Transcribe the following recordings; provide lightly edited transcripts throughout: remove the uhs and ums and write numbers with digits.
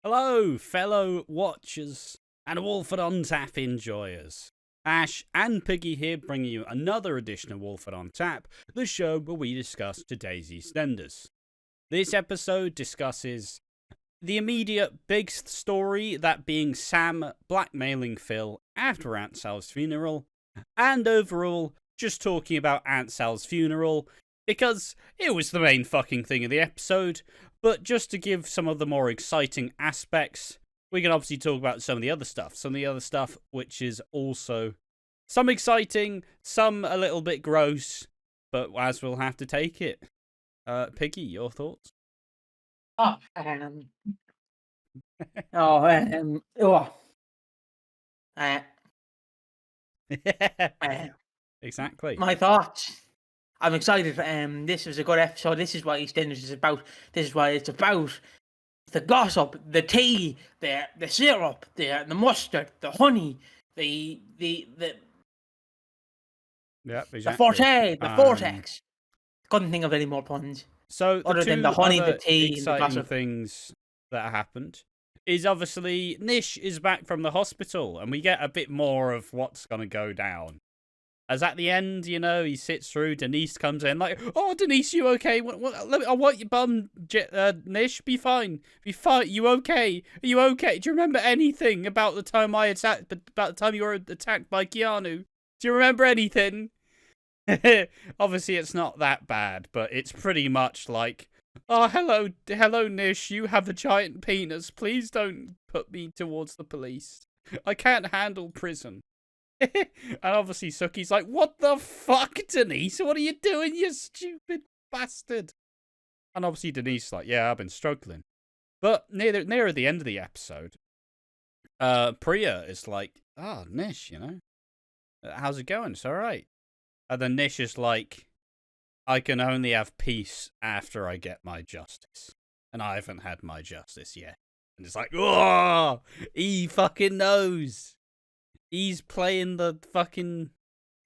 Hello, fellow watchers and Walford on Tap enjoyers. Ash and Piggy here bringing you another edition of Walford on Tap, the show where we discuss today's EastEnders. This episode discusses the immediate big story, that being Sam blackmailing Phil after Aunt Sal's funeral, and overall just talking about Aunt Sal's funeral, because it was the main fucking thing of the episode. But just to give some of the more exciting aspects, we can obviously talk about some of the other stuff. Some of the other stuff which is also some exciting, some a little bit gross, but as we'll have to take it. Piggy, your thoughts? Oh, Exactly. my thoughts. I'm excited. This was a good episode. This is what EastEnders is about. This is what it's about. The gossip, the tea, the syrup, the mustard, the honey, the Yeah, exactly. the forte, the vortex. Couldn't think of any more puns. So other than the honey, the tea, and the exciting gossip. things that happened is obviously Nish is back from the hospital, and we get a bit more of what's gonna go down. As at the end, you know, he sits through, Denise comes in like, "Oh, Denise, you okay? I want your bum, Nish. Be fine. Be fine. You okay? Are you okay? Do you remember anything about the time about the time you were attacked by Keanu? Do you remember anything?" Obviously, it's not that bad, but it's pretty much like, "Oh, hello, Nish. You have a giant penis. Please don't put me towards the police. I can't handle prison." And obviously Suki's like, "What the fuck, Denise? What are you doing, you stupid bastard?" And obviously Denise is like, "Yeah, I've been struggling." But near the end of the episode, Priya is like, "Oh, Nish, you know, how's it going? It's all right." And then Nish is like, "I can only have peace after I get my justice. And I haven't had my justice yet." And it's like, "Oh, he fucking knows." He's playing the fucking,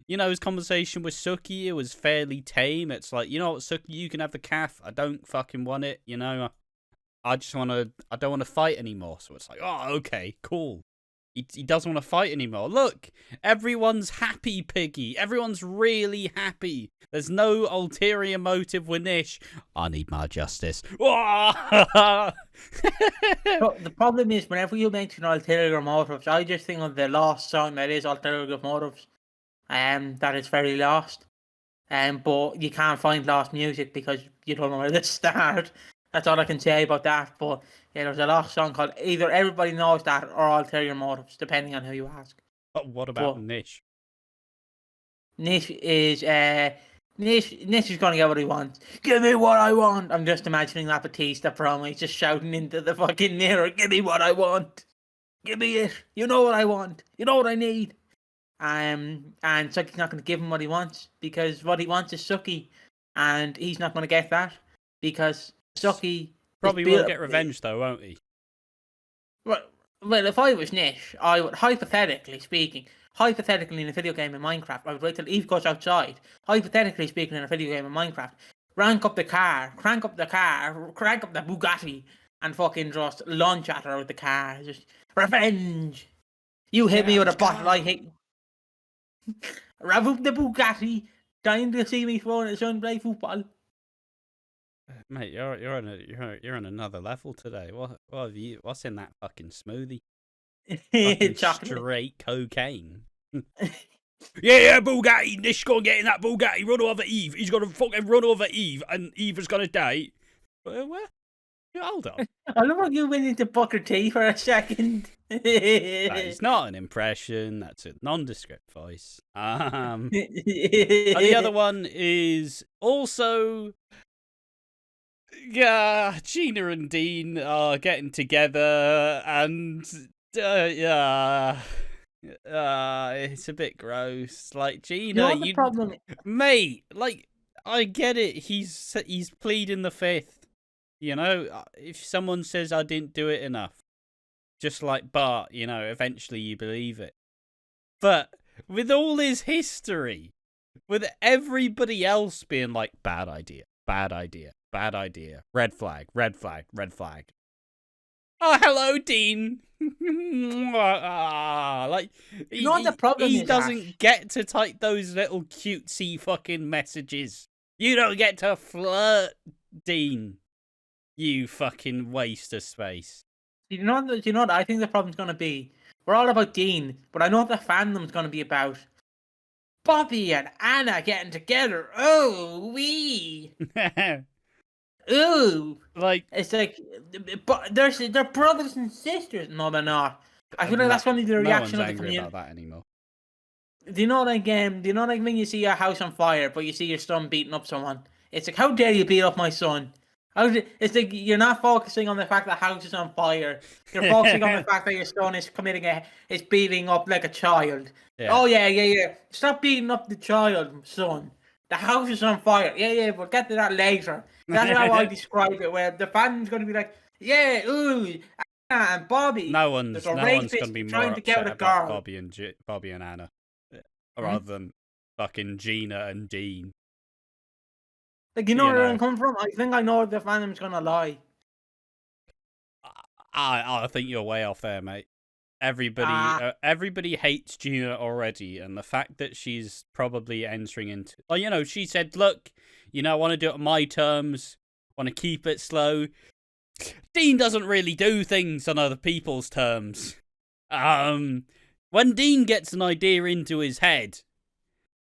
you know, his conversation with Suki, it was fairly tame. It's like, "You know what, Suki, you can have the calf. I don't fucking want it, you know. I don't want to fight anymore." So it's like, "Oh, okay, cool." He doesn't want to fight anymore. Look, everyone's happy, Piggy. Everyone's really happy. There's no ulterior motive with Nish. "I need my justice." So the problem is, whenever you mention ulterior motives, I just think of the lost song that is ulterior motives. That is very lost. But you can't find lost music because you don't know where to start. That's all I can say about that. But yeah, there's a lost song called either Everybody Knows That or Ulterior Motives, depending on who you ask. But what about Nish? Nish is Nish is gonna get what he wants. "Give me what I want." I'm just imagining that Batista promo. He's just shouting into the fucking mirror, "Give me what I want. Give me it. You know what I want. You know what I need." And Suki's not going to give him what he wants because what he wants is Suki, and he's not going to get that because Suki probably will get revenge though, won't he? Well, if I was Nish, I would, hypothetically in a video game in Minecraft, I would wait till Eve goes outside. Hypothetically speaking, in a video game in Minecraft, crank up the Bugatti, and fucking just launch at her with the car. Just revenge. You hit me with a bottle, I hit. Rev up the Bugatti, trying to see me throwing at son play football. Mate, you're on another level today. What's in that fucking smoothie? Fucking straight cocaine. Yeah, Bugatti. Nish gonna get in that Bugatti. Run over Eve. He's gonna fucking run over Eve, and Eve is gonna die. What? Hold on. I don't want you went into Booker T for a second. That is not an impression. That's a nondescript voice. And the other one is also, Gina and Dean are getting together, and it's a bit gross. Like, Gina, problem, mate. Like, I get it. He's pleading the fifth. You know, if someone says I didn't do it enough, just like Bart, you know, eventually you believe it. But with all his history, with everybody else being like, bad idea, red flag, Oh, hello, Dean. Like, You know what the problem he is, Ash? doesn't get to type those little cutesy fucking messages. You don't get to flirt, Dean. You fucking waste of space. Do you know what I think the problem's going to be? We're all about Dean, but I know what the fandom's going to be about. Bobby and Anna getting together. Oh, wee. Ooh. Like, It's like, but they're brothers and sisters. No, they're not. I feel like that's going to be the reaction no of one's the angry community. about that anymore. Do you know like when you see your house on fire, but you see your son beating up someone? It's like, how dare you beat up my son? It's like you're not focusing on the fact that the house is on fire. You're focusing on the fact that your son is is beating up like a child. Yeah. Oh yeah. Stop beating up the child, son. The house is on fire. Yeah. We'll get to that later. That's how I describe it. Where the fan's gonna be like, yeah, ooh, Anna and Bobby. No one's gonna be more upset about Bobby and Anna, rather than fucking Gina and Dean. Like, you know where I'm coming from? I think I know the fandom's gonna lie. I think you're way off there, mate. Everybody hates Gina already, and the fact that she's probably entering into... Well, she said, look, I want to do it on my terms, want to keep it slow. Dean doesn't really do things on other people's terms. When Dean gets an idea into his head,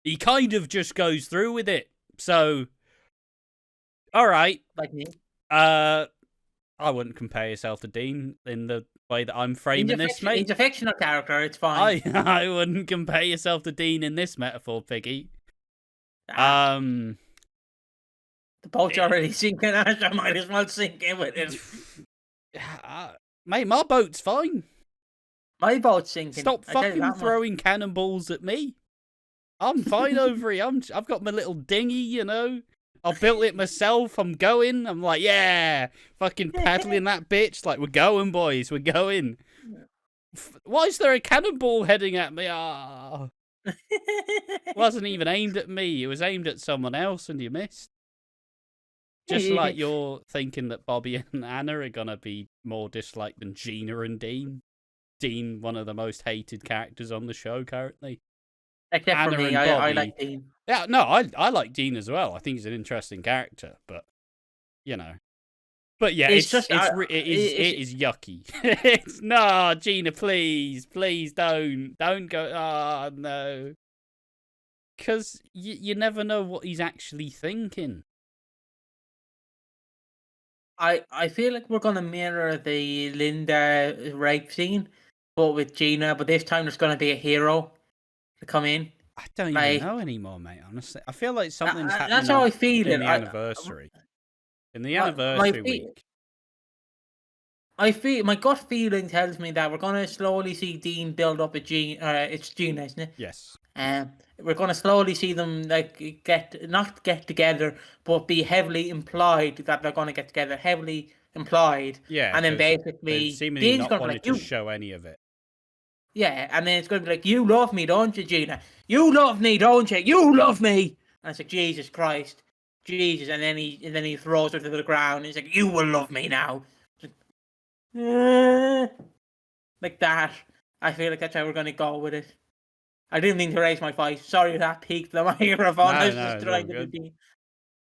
he kind of just goes through with it. So, all right. Like me. I wouldn't compare yourself to Dean in the way that I'm framing this, mate. He's a fictional character, it's fine. I wouldn't compare yourself to Dean in this metaphor, Piggy. The boat's already sinking, Ash. I might as well sink in with it. Mate, my boat's fine. My boat's sinking. Stop fucking throwing cannonballs at me. I'm fine over here. I've got my little dinghy, I built it myself. I'm going. I'm like, yeah, fucking paddling that bitch. Like, we're going, boys. We're going. Why is there a cannonball heading at me? It wasn't even aimed at me. It was aimed at someone else, and you missed. Just like you're thinking that Bobby and Anna are going to be more disliked than Gina and Dean. Dean, one of the most hated characters on the show currently. Except Anna for me, and Bobby, I like Dean. Yeah, no, I like Dean as well. I think he's an interesting character, but, But yeah, it is yucky. No, Gina, please don't go. Oh, no. Because you never know what he's actually thinking. I feel like we're going to mirror the Linda rape scene, but with Gina, but this time there's going to be a hero to come in. I don't even know anymore, mate, honestly. I feel like something's happening that's how I feel in the anniversary. In the anniversary week. My gut feeling tells me that we're going to slowly see Dean build up a Gina. It's Gina, isn't it? Yes. We're going to slowly see them not get together, but be heavily implied that they're going to get together. Heavily implied. Yeah. And then basically, seemingly not wanted to show any of it. Yeah, and then it's going to be like, you love me, don't you, Gina? You love me, don't you? You love me. And it's like, Jesus Christ, Jesus. And then he throws her to the ground. And he's like, you will love me now. Like that. I feel like that's how we're going to go with it. I didn't mean to raise my voice. Sorry that peaked the microphone. I was just trying to be.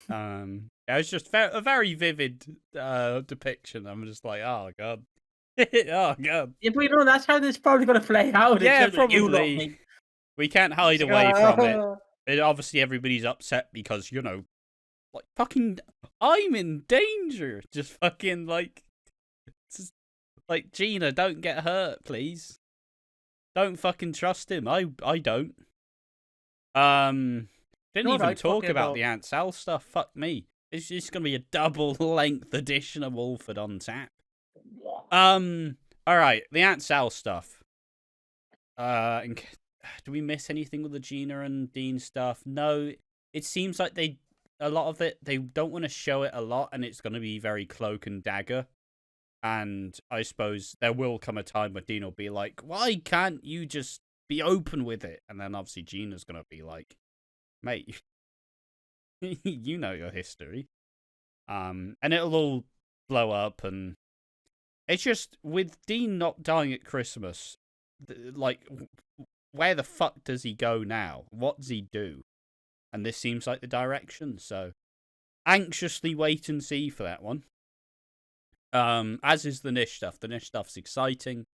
It was just a very vivid depiction. I'm just like, oh god. Oh god. Yeah, but that's how this is probably going to play out. Yeah, probably. We can't hide away from it. Obviously, everybody's upset because, like, fucking, I'm in danger. Just fucking, like, Gina, don't get hurt, please. Don't fucking trust him. I don't. Didn't even talk about the Aunt Sal stuff. Fuck me. It's just going to be a double-length edition of Walford on tap. Alright, the Aunt Sal stuff. Do we miss anything with the Gina and Dean stuff? No. It seems like a lot of it, they don't want to show it a lot, and it's going to be very cloak and dagger. And I suppose there will come a time where Dean will be like, why can't you just be open with it? And then obviously Gina's going to be like, mate, you know your history. And it'll all blow up, and It's just, with Dean not dying at Christmas, like, where the fuck does he go now? What does he do? And this seems like the direction, so anxiously wait and see for that one. As is the Nish stuff. The Nish stuff's exciting.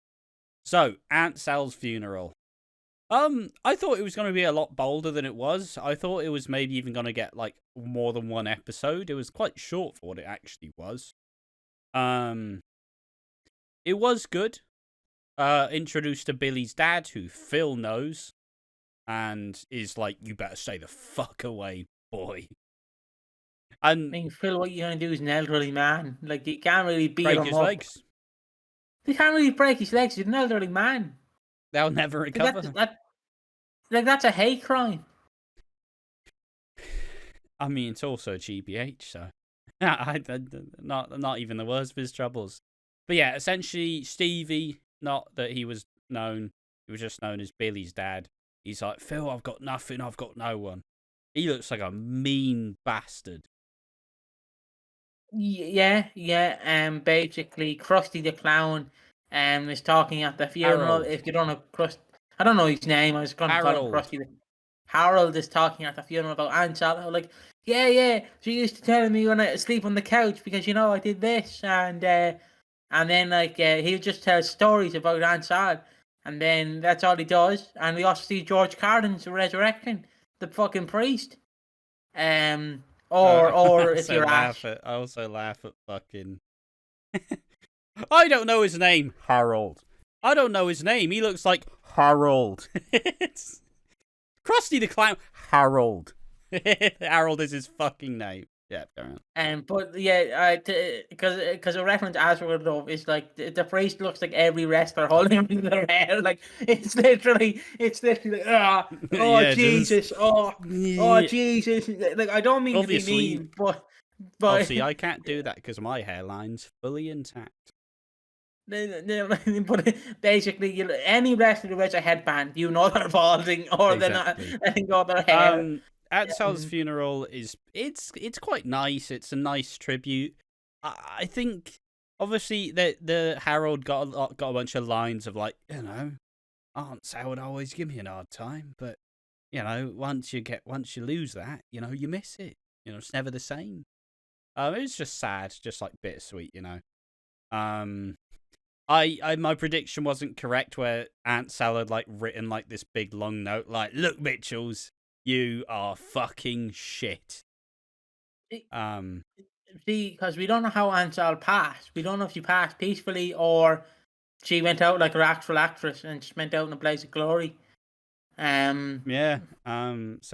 So, Aunt Sal's funeral. I thought it was going to be a lot bolder than it was. I thought it was maybe even going to get, like, more than one episode. It was quite short for what it actually was. It was good. Introduced to Billy's dad, who Phil knows, and is like, you better stay the fuck away, boy. And I mean, Phil, what you're gonna do is an elderly man. Like, you can't really beat break him his up. legs. You can't really break his legs. He's an elderly man. They'll never recover. That's a hate crime. I mean, it's also GBH, so not even the worst of his troubles. But yeah, essentially, Stevie, not that he was known, he was just known as Billy's dad. He's like, Phil, I've got nothing, I've got no one. He looks like a mean bastard. Yeah. Basically, Krusty the Clown is talking at the funeral. Harold. If you don't know I don't know his name. I was going to call him Krusty. Harold is talking at the funeral about Aunt Sal. Like, yeah. She used to tell me when I sleep on the couch because, I did this. And then, like, he'll just tell stories about Aunt Sal. And then that's all he does. And we also see George Carlin's resurrection, the fucking priest. Or if you're Ash. I also laugh at fucking... I don't know his name, Harold. I don't know his name. He looks like Harold. It's Krusty the Clown. Harold. Harold is his fucking name. Yeah, fair enough. But yeah, because a reference afterward though is like the priest looks like every wrestler holding him in their hair. Like it's literally oh yeah, Jesus, oh Jesus. Like I don't mean obviously, to be mean, but obviously I can't do that because my hairline's fully intact. But basically, any wrestler who wears a headband, they're balding or they're not letting go of their hair. Aunt Sal's funeral it's quite nice. It's a nice tribute. I think obviously the Harold got a bunch of lines of like, Aunt Sal would always give me an hard time, but once you lose that, you miss it. It's never the same. It's just sad, just like bittersweet, my prediction wasn't correct where Aunt Sal had like written like this big long note like, look, Mitchells, you are fucking shit. See, because we don't know how Aunt Sal passed. We don't know if she passed peacefully or she went out like her actual actress and just went out in a blaze of glory. So we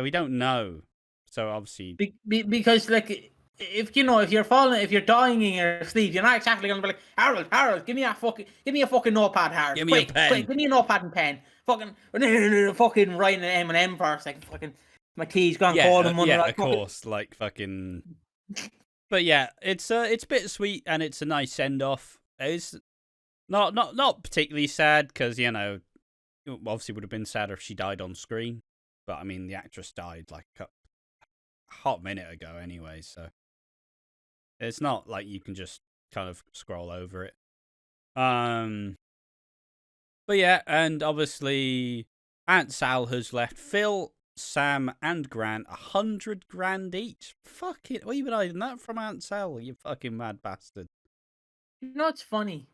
don't know. So obviously, because like if you're dying in your sleep, you're not exactly gonna be like, Harold, give me a fucking notepad, Harold. Give me a pen. Quick, give me a notepad and pen. Fucking writing an M verse, like fucking my tea's gone cold and one. Of course, like fucking. But yeah, it's bittersweet and it's a nice send off. It's not particularly sad because obviously would have been sadder if she died on screen, but I mean the actress died like a hot minute ago anyway, so it's not like you can just kind of scroll over it. But yeah, and obviously Aunt Sal has left Phil, Sam, and Grant $100,000 each. Fuck it, what are you been hiding that from Aunt Sal, you fucking mad bastard? It's funny.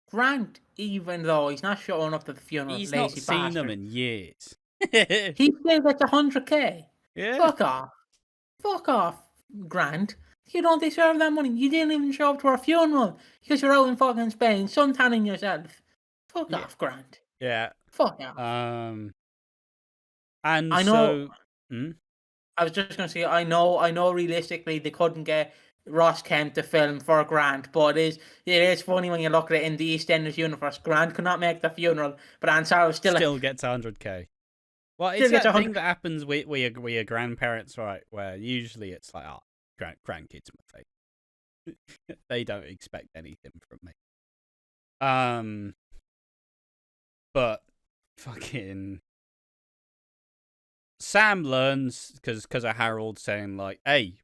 Grant, even though he's not showing up to the funeral, he's lazy not seen bastard, them in years. He still gets $100,000. Yeah. Fuck off, Grant. You don't deserve that money. You didn't even show up to our funeral because you're out in fucking Spain, suntanning yourself. Fuck off, Grant. Yeah. Fuck off. And I know. I was just gonna say, I know. Realistically, they couldn't get Ross Kemp to film for Grant, but it is funny when you look at it in the EastEnders universe. Grant could not make the funeral, but Aunt Sal still gets $100,000. Well, it's that thing that happens with your grandparents, right? Where usually it's like, oh, grandkids my favourite. They don't expect anything from me. But fucking Sam learns because of Harold saying like, "Hey,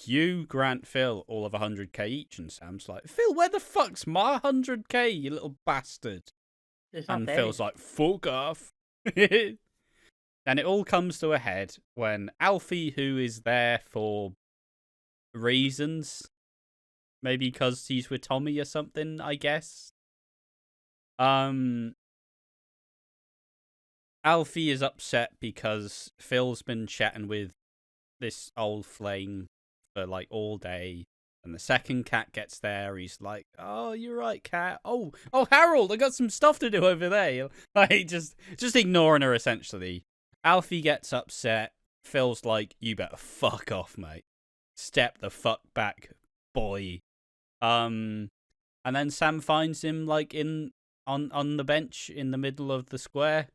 you grant Phil all of 100k each, and Sam's like, Phil, where the fuck's my 100k, you little bastard? It's not And there. Phil's like, fuck off. And it all comes to a head when Alfie, who is there for reasons, maybe because he's with Tommy or something, I guess. Alfie is upset because Phil's been chatting with this old flame for like all day. And the second cat gets there, he's like, "Oh, you're right, cat. Oh, Harold, I got some stuff to do over there." Like just ignoring her essentially. Alfie gets upset. Phil's like, "You better fuck off, mate. Step the fuck back, boy." And then Sam finds him like on the bench in the middle of the square.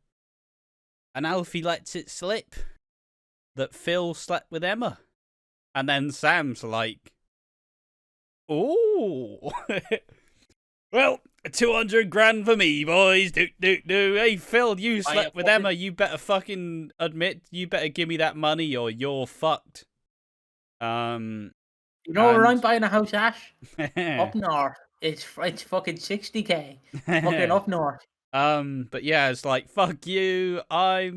And Alfie lets it slip that Phil slept with Emma. And then Sam's like, "Oh, well, 200 grand for me, boys. Do. Hey, Phil, you slept with Emma. You better fucking admit. You better give me that money, or you're fucked." You know where I'm buying a house, Ash? Up north. It's fucking 60k. Fucking up north. But yeah, it's like, fuck you. I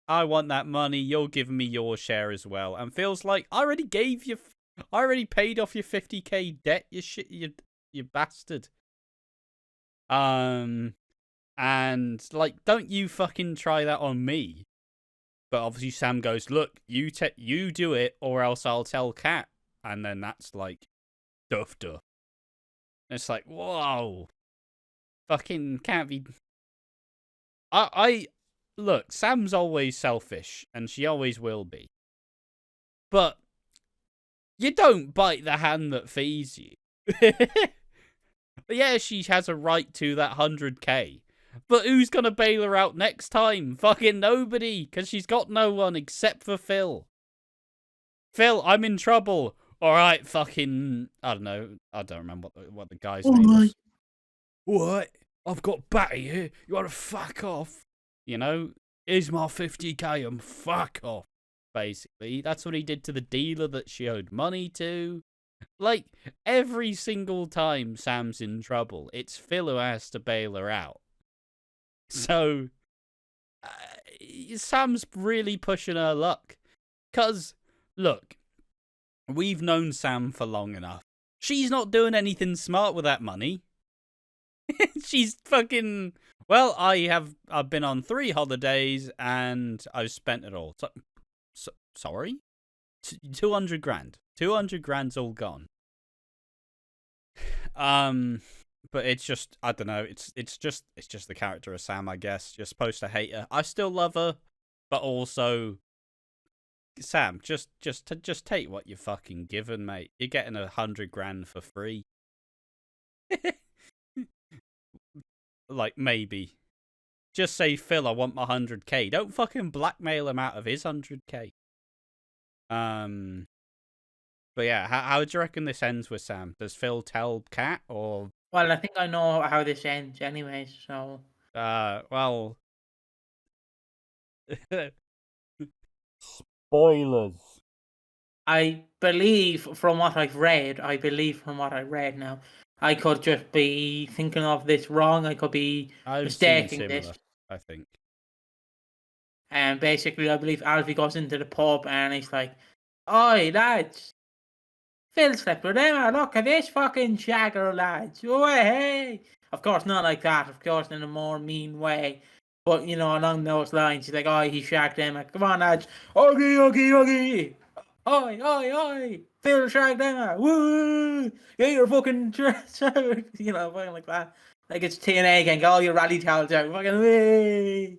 want that money. You're giving me your share as well. And Phil's like, I already paid off your 50k debt. You bastard. And like, don't you fucking try that on me. But obviously Sam goes, look, you do it, or else I'll tell Kat. And then that's like, duff. It's like, whoa. Fucking can't be. I look, Sam's always selfish, and she always will be. But you don't bite the hand that feeds you. But yeah, she has a right to that 100k. But who's gonna bail her out next time? Fucking nobody, because she's got no one except for Phil. Phil, I'm in trouble. All right, fucking, I don't know. I don't remember what the guy's name was. What? I've got Batty here. You want to fuck off? You know, here's my 50k and fuck off. Basically, that's what he did to the dealer that she owed money to. Like, every single time Sam's in trouble, it's Phil who has to bail her out. So, Sam's really pushing her luck. Because, look, we've known Sam for long enough. She's not doing anything smart with that money. She's fucking. Well, I've been on 3 holidays and I've spent it all. So sorry, 200 grand. 200 grand's all gone. But it's just, I don't know. It's just the character of Sam, I guess. You're supposed to hate her. I still love her, but also, Sam, just take what you're fucking given, mate. You're getting 100 grand for free. Like, maybe. Just say, Phil, I want my 100k. Don't fucking blackmail him out of his 100k. But yeah, how do you reckon this ends with Sam? Does Phil tell Kat, or? Well, I think I know how this ends anyways, so. Well. Spoilers. I believe from what I read now, I could just be thinking of this wrong. I could be mistaking this. I think. And basically, I believe Alfie goes into the pub and he's like, "Oi, lads, Phil slept with Emma. Look at this fucking shagger, lads. Oh, hey." Of course, not like that. Of course, in a more mean way. But, you know, along those lines, he's like, "Oh, he shagged Emma. Come on, lads. Oogie. Oi. Phil shagged Emma. Woo. Get your fucking dress out." You know, fucking like that. Like it's TNA gang. Get all your rally towels out. Fucking way.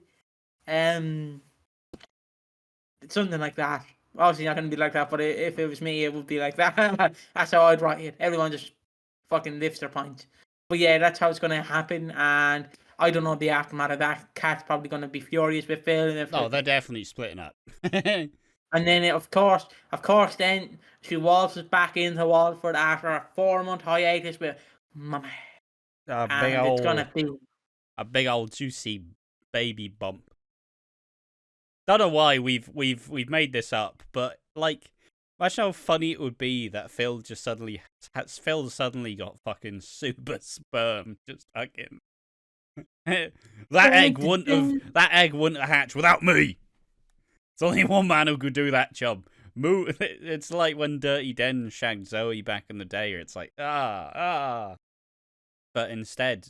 It's something like that. Obviously not going to be like that, but if it was me, it would be like that. That's how I'd write it. Everyone just fucking lifts their points. But yeah, that's how it's going to happen. And I don't know the aftermath of that. Kat's probably going to be furious with Phil. And they're definitely splitting up. And then, of course, then she waltzes back into Walford after a 4-month hiatus with Mummy. It's going to be a big old juicy baby bump. Don't know why we've made this up, but like Imagine how funny it would be that Phil suddenly got fucking super sperm. Just fucking that egg wouldn't have hatched without me. It's only one man who could do that job. It's like when Dirty Den shagged Zoe back in the day. It's like but instead,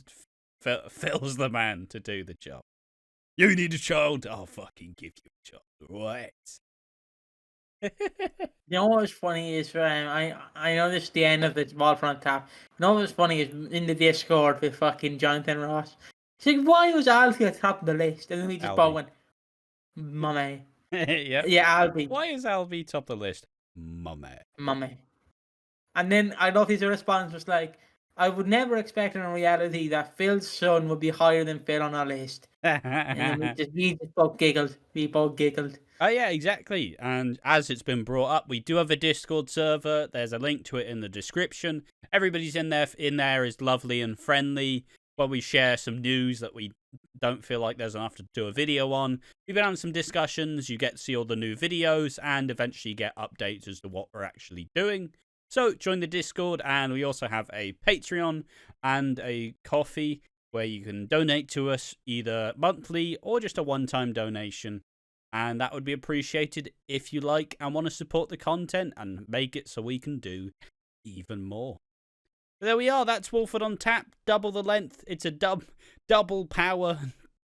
Phil's the man to do the job. You need a child. I'll fucking give you a child. Right. You know what's funny is I know this is the end of the Walford on Tap. You know what's funny is in the Discord with fucking Jonathan Ross. He's like, why was Alfie at the top of the list? And then we just both went, mummy. Yep. Yeah, Albie. Why is Albie top of the list? Mummy. And then I love his response was like, I would never expect in reality that Phil's son would be higher than Phil on our list. And we just both giggled. We both giggled. Oh yeah, exactly. And as it's been brought up, we do have a Discord server. There's a link to it in the description. Everybody's in there. In there is lovely and friendly. While we share some news that we don't feel like there's enough to do a video on. We've been having some discussions. You get to see all the new videos and eventually get updates as to what we're actually doing. So join the Discord, and we also have a Patreon and a Ko-fi where you can donate to us either monthly or just a one-time donation. And that would be appreciated if you like and want to support the content and make it so we can do even more. But there we are. That's Walford on Tap. Double the length. It's a double power,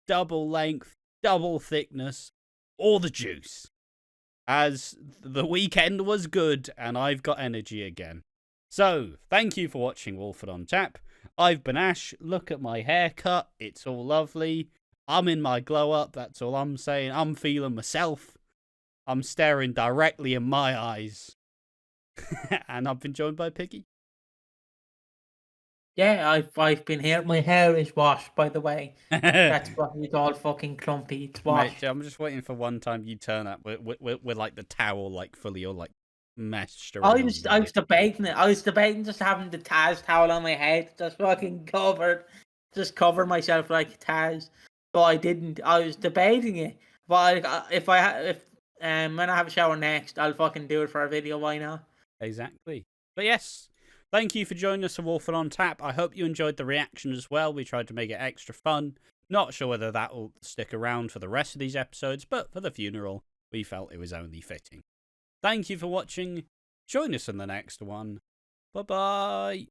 double length, double thickness, all the juice. As the weekend was good and I've got energy again. So, thank you for watching Walford on Tap. I've been Ash. Look at my haircut. It's all lovely. I'm in my glow up. That's all I'm saying. I'm feeling myself. I'm staring directly in my eyes. And I've been joined by Piggy. Yeah, I've been here. My hair is washed, by the way. That's why it's all fucking clumpy. It's washed. Mate, I'm just waiting for one time you turn up with like the towel like fully or like meshed around. I was debating it. I was debating just having the Taz towel on my head, just fucking covered, just cover myself like Taz. But I didn't. I was debating it. But if when I have a shower next, I'll fucking do it for a video. Why not? Exactly. But yes. Thank you for joining us for Walford on Tap. I hope you enjoyed the reaction as well. We tried to make it extra fun. Not sure whether that will stick around for the rest of these episodes, but for the funeral, we felt it was only fitting. Thank you for watching. Join us in the next one. Bye-bye.